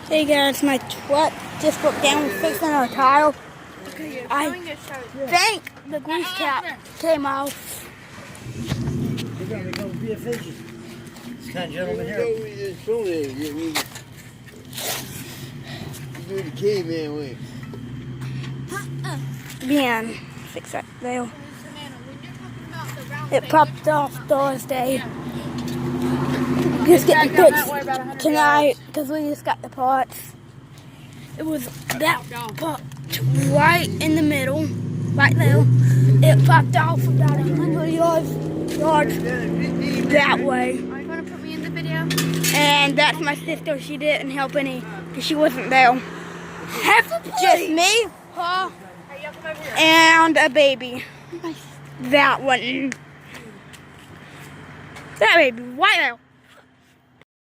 Hey guys, my truck just broke down fixing a tile. I think the grease cap came off. We're going to go be efficient. This kind of gentleman here. You do the caveman way. Man, fix that there. It popped off Thursday. Just getting fixed tonight because we just got the parts. It was that part right in the middle, right there. It popped off about 100 yards that way. Are you going to put me in the video? And that's my sister. She didn't help any because she wasn't there. Just me, her, and a baby. That one. That baby right there.